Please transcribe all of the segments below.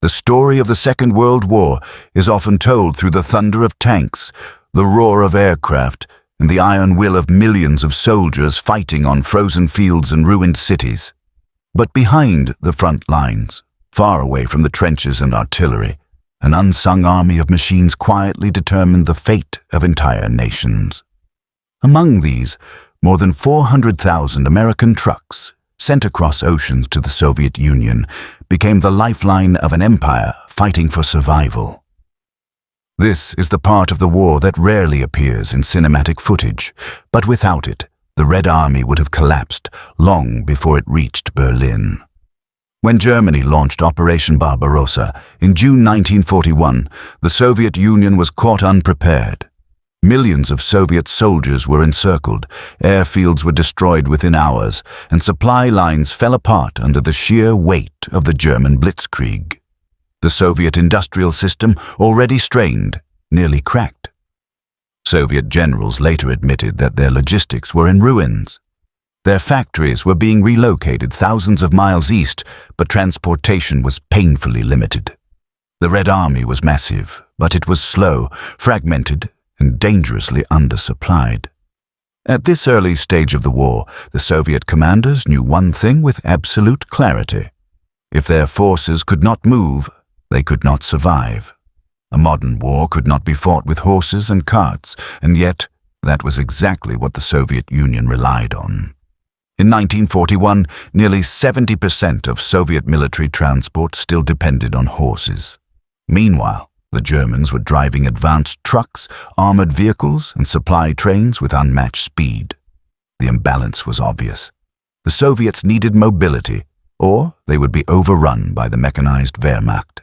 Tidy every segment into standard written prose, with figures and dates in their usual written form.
The story of the Second World War is often told through the thunder of tanks, the roar of aircraft, and the iron will of millions of soldiers fighting on frozen fields and ruined cities. But behind the front lines, far away from the trenches and artillery, an unsung army of machines quietly determined the fate of entire nations. Among these, more than 400,000 American trucks, sent across oceans to the Soviet Union, became the lifeline of an empire fighting for survival. This is the part of the war that rarely appears in cinematic footage, but without it, the Red Army would have collapsed long before it reached Berlin. When Germany launched Operation Barbarossa in June 1941, the Soviet Union was caught unprepared. Millions of Soviet soldiers were encircled, airfields were destroyed within hours, and supply lines fell apart under the sheer weight of the German blitzkrieg. The Soviet industrial system, already strained, nearly cracked. Soviet generals later admitted that their logistics were in ruins. Their factories were being relocated thousands of miles east, but transportation was painfully limited. The Red Army was massive, but it was slow, fragmented, and dangerously undersupplied. At this early stage of the war, the Soviet commanders knew one thing with absolute clarity. If their forces could not move, they could not survive. A modern war could not be fought with horses and carts, and yet that was exactly what the Soviet Union relied on. In 1941, nearly 70% of Soviet military transport still depended on horses. Meanwhile, the Germans were driving advanced trucks, armored vehicles, and supply trains with unmatched speed. The imbalance was obvious. The Soviets needed mobility, or they would be overrun by the mechanized Wehrmacht.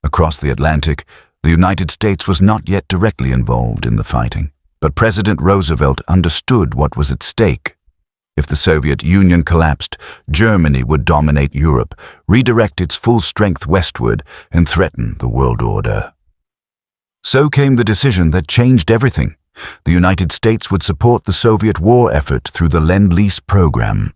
Across the Atlantic, the United States was not yet directly involved in the fighting, but President Roosevelt understood what was at stake. If the Soviet Union collapsed, Germany would dominate Europe, redirect its full strength westward, and threaten the world order. So came the decision that changed everything. The United States would support the Soviet war effort through the Lend-Lease program.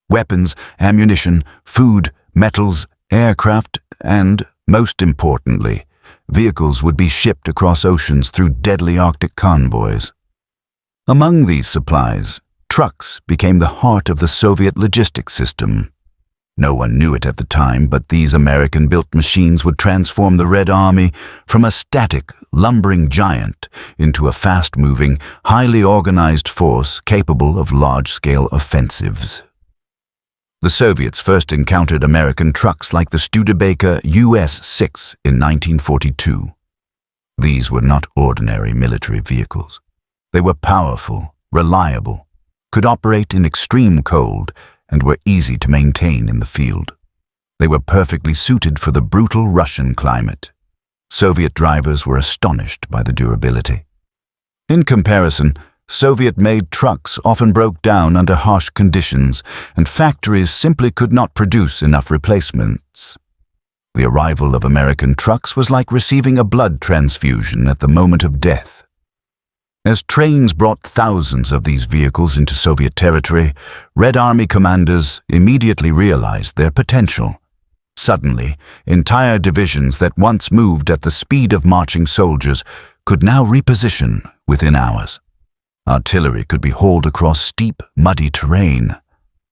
Weapons, ammunition, food, metals, aircraft, and, most importantly, vehicles would be shipped across oceans through deadly Arctic convoys. Among these supplies, trucks became the heart of the Soviet logistics system. No one knew it at the time, but these American-built machines would transform the Red Army from a static, lumbering giant into a fast-moving, highly organized force capable of large-scale offensives. The Soviets first encountered American trucks like the Studebaker US6 in 1942. These were not ordinary military vehicles. They were powerful, reliable, could operate in extreme cold, and were easy to maintain in the field. They were perfectly suited for the brutal Russian climate. Soviet drivers were astonished by the durability. In comparison, Soviet-made trucks often broke down under harsh conditions, and factories simply could not produce enough replacements. The arrival of American trucks was like receiving a blood transfusion at the moment of death. As trains brought thousands of these vehicles into Soviet territory, Red Army commanders immediately realized their potential. Suddenly, entire divisions that once moved at the speed of marching soldiers could now reposition within hours. Artillery could be hauled across steep, muddy terrain.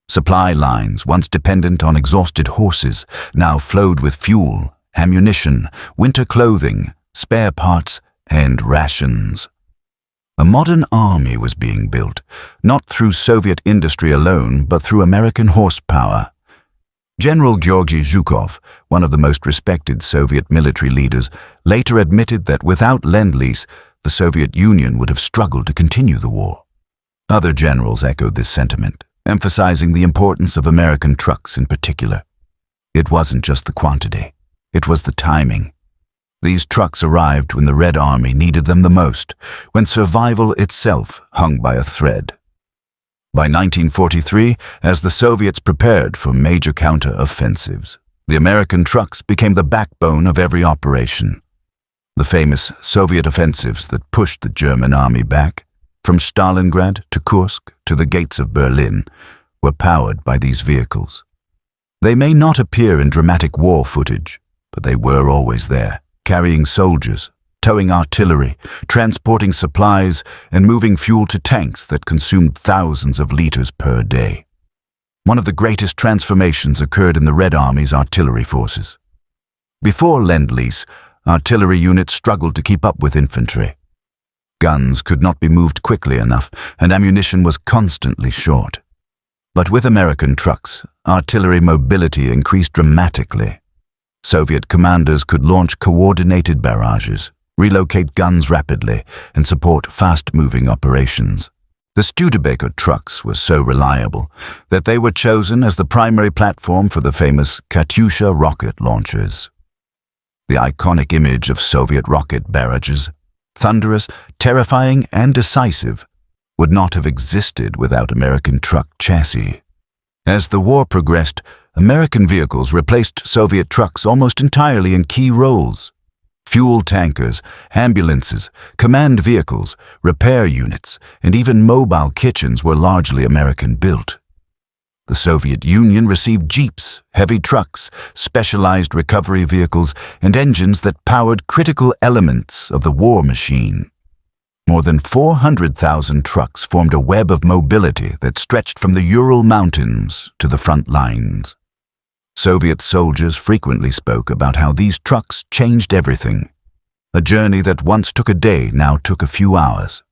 Supply lines, once dependent on exhausted horses, now flowed with fuel, ammunition, winter clothing, spare parts, and rations. A modern army was being built, not through Soviet industry alone, but through American horsepower. General Georgy Zhukov, one of the most respected Soviet military leaders, later admitted that without Lend-Lease, the Soviet Union would have struggled to continue the war. Other generals echoed this sentiment, emphasizing the importance of American trucks in particular. It wasn't just the quantity, it was the timing. These trucks arrived when the Red Army needed them the most, when survival itself hung by a thread. By 1943, as the Soviets prepared for major counter-offensives, the American trucks became the backbone of every operation. The famous Soviet offensives that pushed the German army back, from Stalingrad to Kursk to the gates of Berlin, were powered by these vehicles. They may not appear in dramatic war footage, but they were always there, carrying soldiers, towing artillery, transporting supplies, and moving fuel to tanks that consumed thousands of liters per day. One of the greatest transformations occurred in the Red Army's artillery forces. Before Lend-Lease, artillery units struggled to keep up with infantry. Guns could not be moved quickly enough, and ammunition was constantly short. But with American trucks, artillery mobility increased dramatically. Soviet commanders could launch coordinated barrages, relocate guns rapidly, and support fast-moving operations. The Studebaker trucks were so reliable that they were chosen as the primary platform for the famous Katyusha rocket launchers. The iconic image of Soviet rocket barrages, thunderous, terrifying, and decisive, would not have existed without American truck chassis. As the war progressed, American vehicles replaced Soviet trucks almost entirely in key roles. Fuel tankers, ambulances, command vehicles, repair units, and even mobile kitchens were largely American-built. The Soviet Union received jeeps, heavy trucks, specialized recovery vehicles, and engines that powered critical elements of the war machine. More than 400,000 trucks formed a web of mobility that stretched from the Ural Mountains to the front lines. Soviet soldiers frequently spoke about how these trucks changed everything. A journey that once took a day now took a few hours.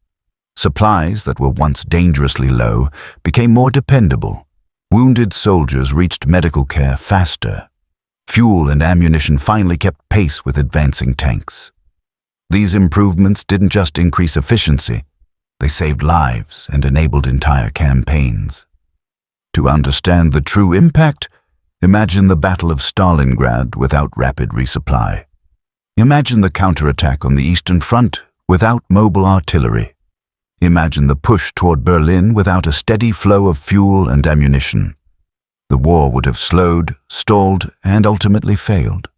Supplies that were once dangerously low became more dependable. Wounded soldiers reached medical care faster. Fuel and ammunition finally kept pace with advancing tanks. These improvements didn't just increase efficiency, they saved lives and enabled entire campaigns. To understand the true impact, imagine the Battle of Stalingrad without rapid resupply. Imagine the counterattack on the Eastern Front without mobile artillery. Imagine the push toward Berlin without a steady flow of fuel and ammunition. The war would have slowed, stalled, and ultimately failed.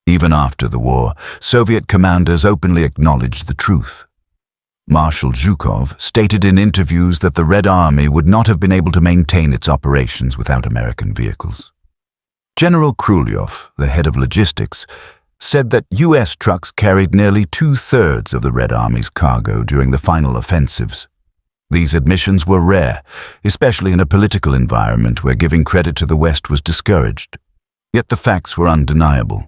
Even after the war, Soviet commanders openly acknowledged the truth. Marshal Zhukov stated in interviews that the Red Army would not have been able to maintain its operations without American vehicles. General Krylyov, the head of logistics, said that U.S. trucks carried nearly 2/3 of the Red Army's cargo during the final offensives. These admissions were rare, especially in a political environment where giving credit to the West was discouraged. Yet the facts were undeniable.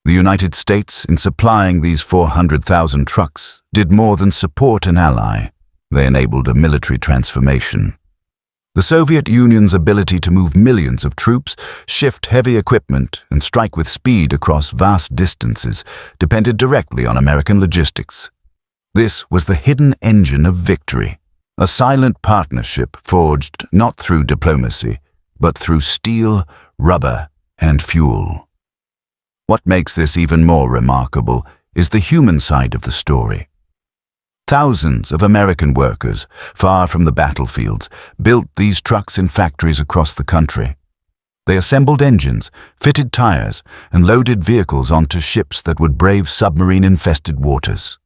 The United States, in supplying these 400,000 trucks, did more than support an ally. They enabled a military transformation. The Soviet Union's ability to move millions of troops, shift heavy equipment, and strike with speed across vast distances depended directly on American logistics. This was the hidden engine of victory, a silent partnership forged not through diplomacy, but through steel, rubber, and fuel. What makes this even more remarkable is the human side of the story. Thousands of American workers, far from the battlefields, built these trucks in factories across the country. They assembled engines, fitted tires, and loaded vehicles onto ships that would brave submarine-infested waters.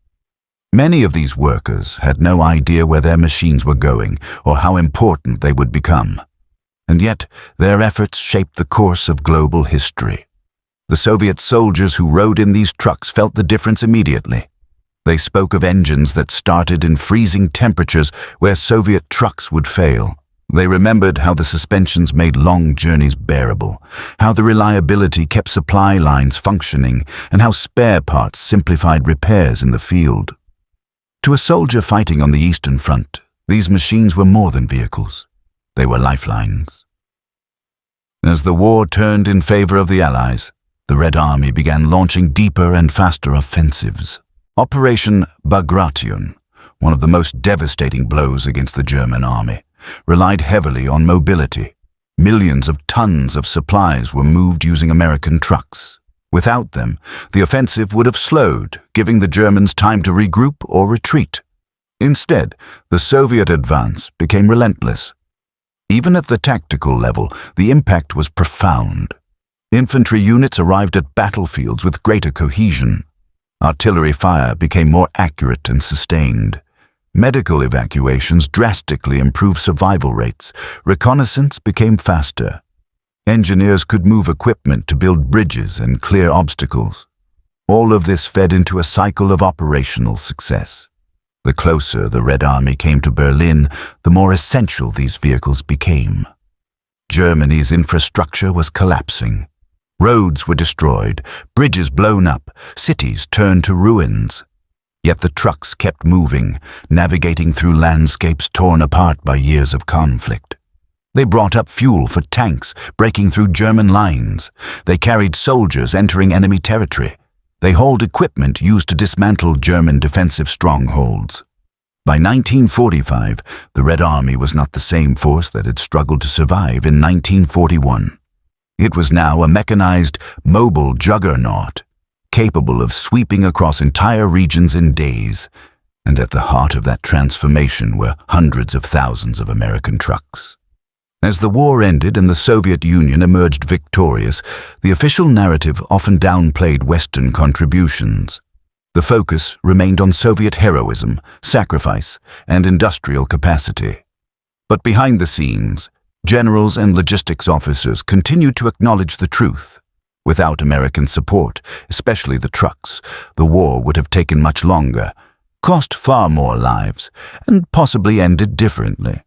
Many of these workers had no idea where their machines were going or how important they would become. And yet, their efforts shaped the course of global history. The Soviet soldiers who rode in these trucks felt the difference immediately. They spoke of engines that started in freezing temperatures where Soviet trucks would fail. They remembered how the suspensions made long journeys bearable, how the reliability kept supply lines functioning, and how spare parts simplified repairs in the field. To a soldier fighting on the Eastern Front, these machines were more than vehicles. They were lifelines. As the war turned in favor of the Allies, the Red Army began launching deeper and faster offensives. Operation Bagration, one of the most devastating blows against the German army, relied heavily on mobility. Millions of tons of supplies were moved using American trucks. Without them, the offensive would have slowed, giving the Germans time to regroup or retreat. Instead, the Soviet advance became relentless. Even at the tactical level, the impact was profound. Infantry units arrived at battlefields with greater cohesion. Artillery fire became more accurate and sustained. Medical evacuations drastically improved survival rates. Reconnaissance became faster. Engineers could move equipment to build bridges and clear obstacles. All of this fed into a cycle of operational success. The closer the Red Army came to Berlin, the more essential these vehicles became. Germany's infrastructure was collapsing. Roads were destroyed, bridges blown up, cities turned to ruins. Yet the trucks kept moving, navigating through landscapes torn apart by years of conflict. They brought up fuel for tanks, breaking through German lines. They carried soldiers entering enemy territory. They hauled equipment used to dismantle German defensive strongholds. By 1945, the Red Army was not the same force that had struggled to survive in 1941. It was now a mechanized, mobile juggernaut, capable of sweeping across entire regions in days, and at the heart of that transformation were hundreds of thousands of American trucks. As the war ended and the Soviet Union emerged victorious, the official narrative often downplayed Western contributions. The focus remained on Soviet heroism, sacrifice, and industrial capacity. But behind the scenes, generals and logistics officers continued to acknowledge the truth. Without American support, especially the trucks, the war would have taken much longer, cost far more lives, and possibly ended differently.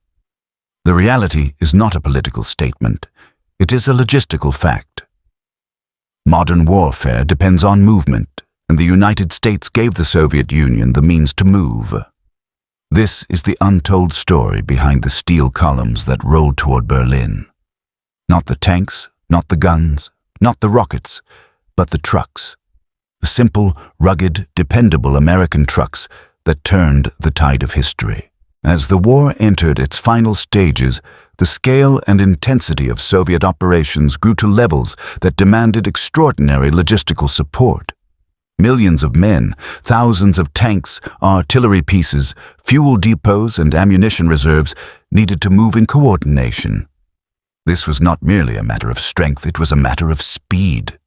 The reality is not a political statement. It is a logistical fact. Modern warfare depends on movement, and the United States gave the Soviet Union the means to move. This is the untold story behind the steel columns that rolled toward Berlin. Not the tanks, not the guns, not the rockets, but the trucks. The simple, rugged, dependable American trucks that turned the tide of history. As the war entered its final stages, the scale and intensity of Soviet operations grew to levels that demanded extraordinary logistical support. Millions of men, thousands of tanks, artillery pieces, fuel depots, and ammunition reserves needed to move in coordination. This was not merely a matter of strength, it was a matter of speed.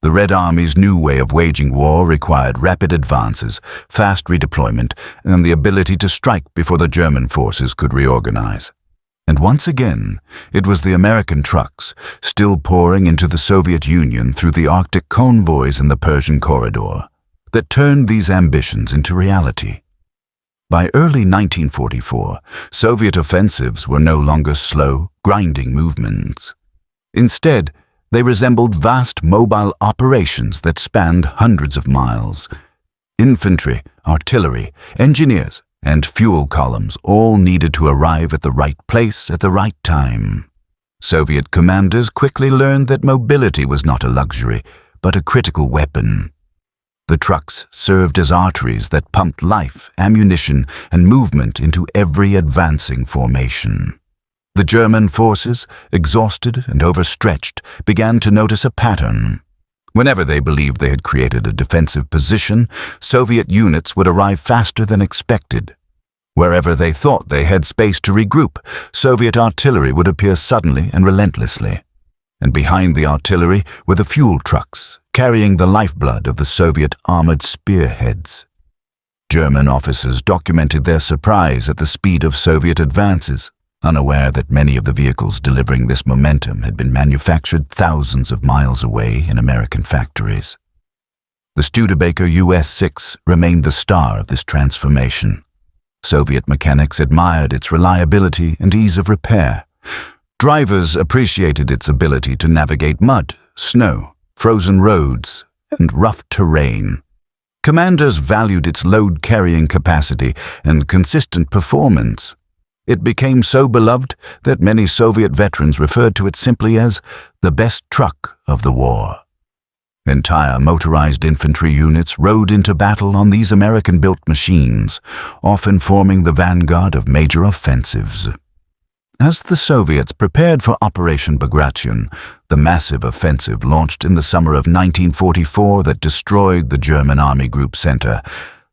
The Red Army's new way of waging war required rapid advances, fast redeployment, and the ability to strike before the German forces could reorganize. And once again, it was the American trucks, still pouring into the Soviet Union through the Arctic convoys in the Persian corridor, that turned these ambitions into reality. By early 1944, Soviet offensives were no longer slow, grinding movements. Instead, they resembled vast mobile operations that spanned hundreds of miles. Infantry, artillery, engineers, and fuel columns all needed to arrive at the right place at the right time. Soviet commanders quickly learned that mobility was not a luxury, but a critical weapon. The trucks served as arteries that pumped life, ammunition, and movement into every advancing formation. The German forces, exhausted and overstretched, began to notice a pattern. Whenever they believed they had created a defensive position, Soviet units would arrive faster than expected. Wherever they thought they had space to regroup, Soviet artillery would appear suddenly and relentlessly. And behind the artillery were the fuel trucks, carrying the lifeblood of the Soviet armored spearheads. German officers documented their surprise at the speed of Soviet advances, unaware that many of the vehicles delivering this momentum had been manufactured thousands of miles away in American factories. The Studebaker US6 remained the star of this transformation. Soviet mechanics admired its reliability and ease of repair. Drivers appreciated its ability to navigate mud, snow, frozen roads, and rough terrain. Commanders valued its load-carrying capacity and consistent performance. It became so beloved that many Soviet veterans referred to it simply as the best truck of the war. Entire motorized infantry units rode into battle on these American-built machines, often forming the vanguard of major offensives. As the Soviets prepared for Operation Bagration, the massive offensive launched in the summer of 1944 that destroyed the German Army Group Center,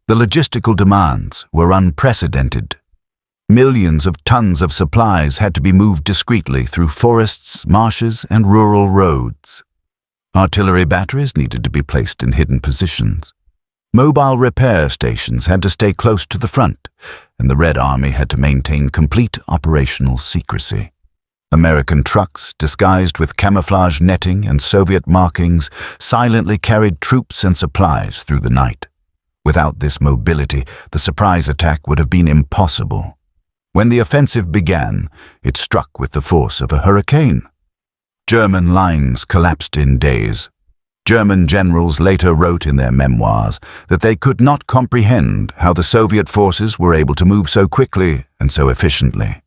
the logistical demands were unprecedented. Millions of tons of supplies had to be moved discreetly through forests, marshes, and rural roads. Artillery batteries needed to be placed in hidden positions. Mobile repair stations had to stay close to the front, and the Red Army had to maintain complete operational secrecy. American trucks, disguised with camouflage netting and Soviet markings, silently carried troops and supplies through the night. Without this mobility, the surprise attack would have been impossible. When the offensive began, it struck with the force of a hurricane. German lines collapsed in days. German generals later wrote in their memoirs that they could not comprehend how the Soviet forces were able to move so quickly and so efficiently.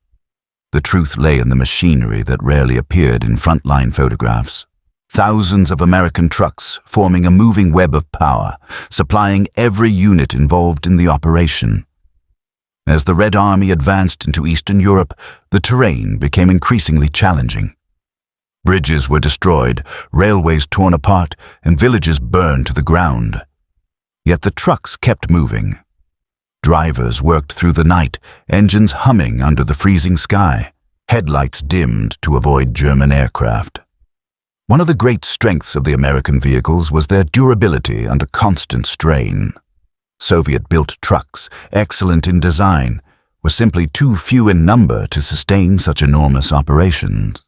The truth lay in the machinery that rarely appeared in frontline photographs. Thousands of American trucks forming a moving web of power, supplying every unit involved in the operation. As the Red Army advanced into Eastern Europe, the terrain became increasingly challenging. Bridges were destroyed, railways torn apart, and villages burned to the ground. Yet the trucks kept moving. Drivers worked through the night, engines humming under the freezing sky, headlights dimmed to avoid German aircraft. One of the great strengths of the American vehicles was their durability under constant strain. Soviet-built trucks, excellent in design, were simply too few in number to sustain such enormous operations.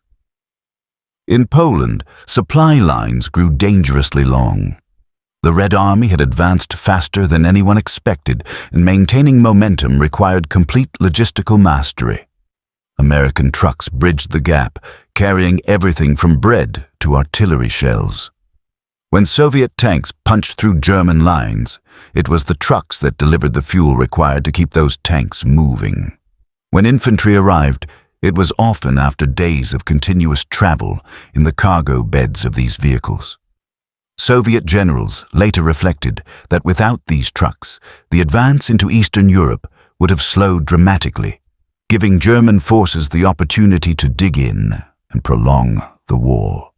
In Poland, supply lines grew dangerously long. The Red Army had advanced faster than anyone expected, and maintaining momentum required complete logistical mastery. American trucks bridged the gap, carrying everything from bread to artillery shells. When Soviet tanks punched through German lines, it was the trucks that delivered the fuel required to keep those tanks moving. When infantry arrived, it was often after days of continuous travel in the cargo beds of these vehicles. Soviet generals later reflected that without these trucks, the advance into Eastern Europe would have slowed dramatically, giving German forces the opportunity to dig in and prolong the war.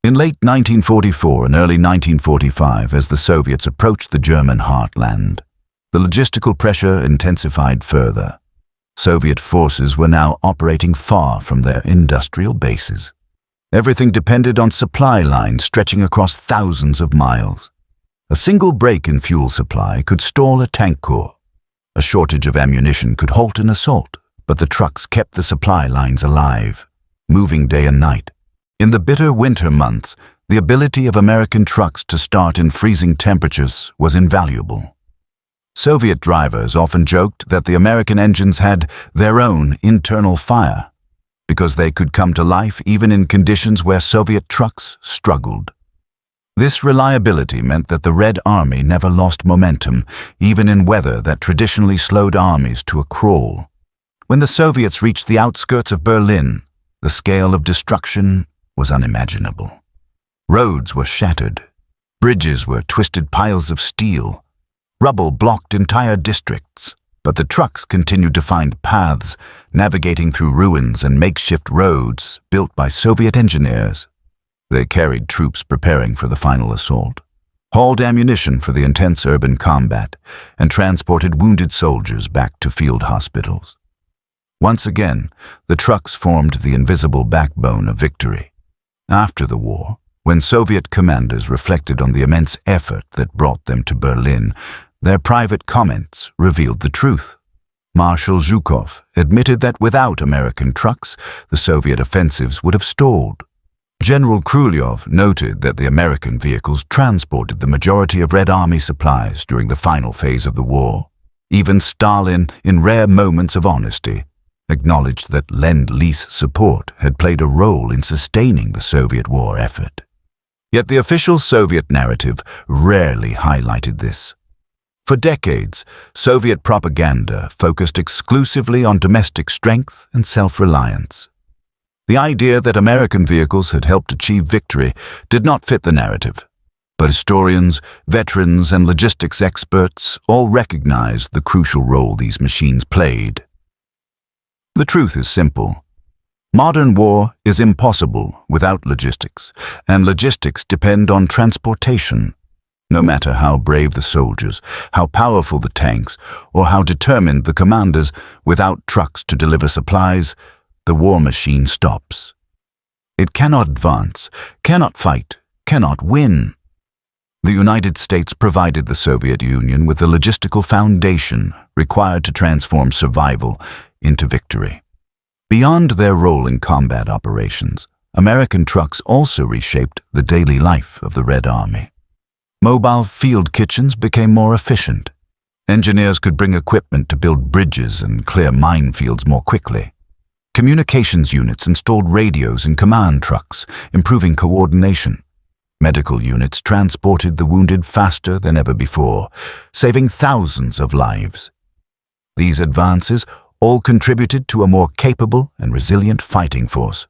In late 1944 and early 1945, as the Soviets approached the German heartland, the logistical pressure intensified further. Soviet forces were now operating far from their industrial bases. Everything depended on supply lines stretching across thousands of miles. A single break in fuel supply could stall a tank corps. A shortage of ammunition could halt an assault, but the trucks kept the supply lines alive, moving day and night. In the bitter winter months, the ability of American trucks to start in freezing temperatures was invaluable. Soviet drivers often joked that the American engines had their own internal fire, because they could come to life even in conditions where Soviet trucks struggled. This reliability meant that the Red Army never lost momentum, even in weather that traditionally slowed armies to a crawl. When the Soviets reached the outskirts of Berlin, the scale of destruction was unimaginable. Roads were shattered. Bridges were twisted piles of steel. Rubble blocked entire districts, but the trucks continued to find paths, navigating through ruins and makeshift roads built by Soviet engineers. They carried troops preparing for the final assault, hauled ammunition for the intense urban combat, and transported wounded soldiers back to field hospitals. Once again, the trucks formed the invisible backbone of victory. After the war, when Soviet commanders reflected on the immense effort that brought them to Berlin, their private comments revealed the truth. Marshal Zhukov admitted that without American trucks, the Soviet offensives would have stalled. General Krylyov noted that the American vehicles transported the majority of Red Army supplies during the final phase of the war. Even Stalin, in rare moments of honesty, acknowledged that Lend-Lease support had played a role in sustaining the Soviet war effort. Yet the official Soviet narrative rarely highlighted this. For decades, Soviet propaganda focused exclusively on domestic strength and self-reliance. The idea that American vehicles had helped achieve victory did not fit the narrative, but historians, veterans, and logistics experts all recognized the crucial role these machines played. The truth is simple. Modern war is impossible without logistics, and logistics depend on transportation. No matter how brave the soldiers, how powerful the tanks, or how determined the commanders, without trucks to deliver supplies, the war machine stops. It cannot advance, cannot fight, cannot win. The United States provided the Soviet Union with the logistical foundation required to transform survival into victory. Beyond their role in combat operations, American trucks also reshaped the daily life of the Red Army. Mobile field kitchens became more efficient. Engineers could bring equipment to build bridges and clear minefields more quickly. Communications units installed radios in command trucks, improving coordination. Medical units transported the wounded faster than ever before, saving thousands of lives. These advances all contributed to a more capable and resilient fighting force.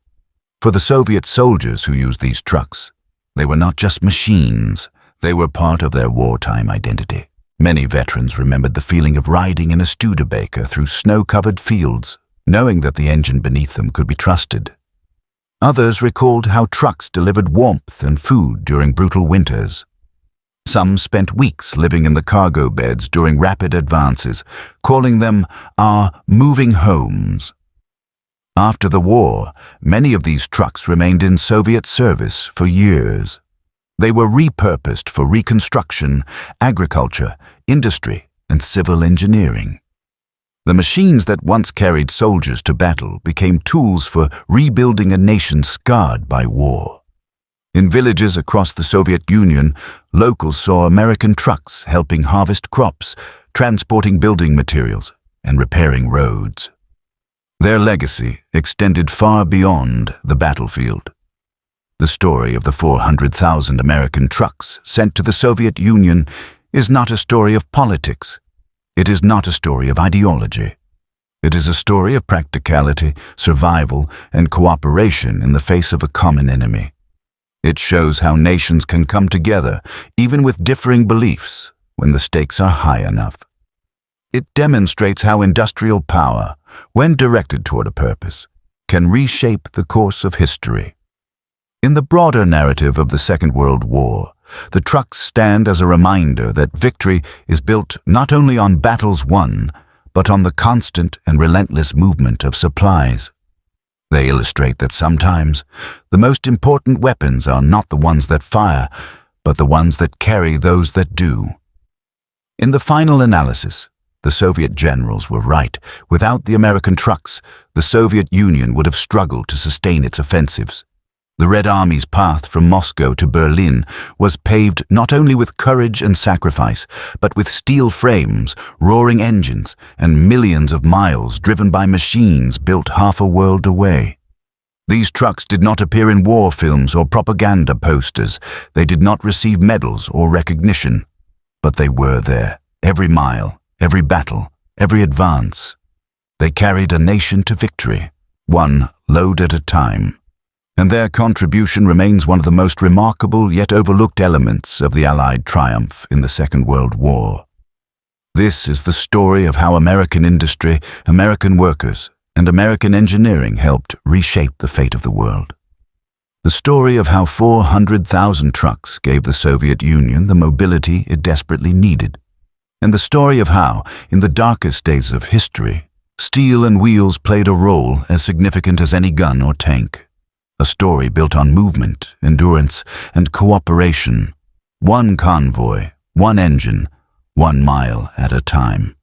For the Soviet soldiers who used these trucks, they were not just machines, they were part of their wartime identity. Many veterans remembered the feeling of riding in a Studebaker through snow-covered fields, knowing that the engine beneath them could be trusted. Others recalled how trucks delivered warmth and food during brutal winters. Some spent weeks living in the cargo beds during rapid advances, calling them our moving homes. After the war, many of these trucks remained in Soviet service for years. They were repurposed for reconstruction, agriculture, industry, and civil engineering. The machines that once carried soldiers to battle became tools for rebuilding a nation scarred by war. In villages across the Soviet Union, locals saw American trucks helping harvest crops, transporting building materials, and repairing roads. Their legacy extended far beyond the battlefield. The story of the 400,000 American trucks sent to the Soviet Union is not a story of politics. It is not a story of ideology. It is a story of practicality, survival, and cooperation in the face of a common enemy. It shows how nations can come together, even with differing beliefs, when the stakes are high enough. It demonstrates how industrial power, when directed toward a purpose, can reshape the course of history. In the broader narrative of the Second World War, the trucks stand as a reminder that victory is built not only on battles won, but on the constant and relentless movement of supplies. They illustrate that sometimes the most important weapons are not the ones that fire, but the ones that carry those that do. In the final analysis, the Soviet generals were right. Without the American trucks, the Soviet Union would have struggled to sustain its offensives. The Red Army's path from Moscow to Berlin was paved not only with courage and sacrifice, but with steel frames, roaring engines, and millions of miles driven by machines built half a world away. These trucks did not appear in war films or propaganda posters. They did not receive medals or recognition. But they were there, every mile, every battle, every advance. They carried a nation to victory, one load at a time. And their contribution remains one of the most remarkable yet overlooked elements of the Allied triumph in the Second World War. This is the story of how American industry, American workers, and American engineering helped reshape the fate of the world. The story of how 400,000 trucks gave the Soviet Union the mobility it desperately needed. And the story of how, in the darkest days of history, steel and wheels played a role as significant as any gun or tank. A story built on movement, endurance, and cooperation. One convoy, one engine, 1 mile at a time.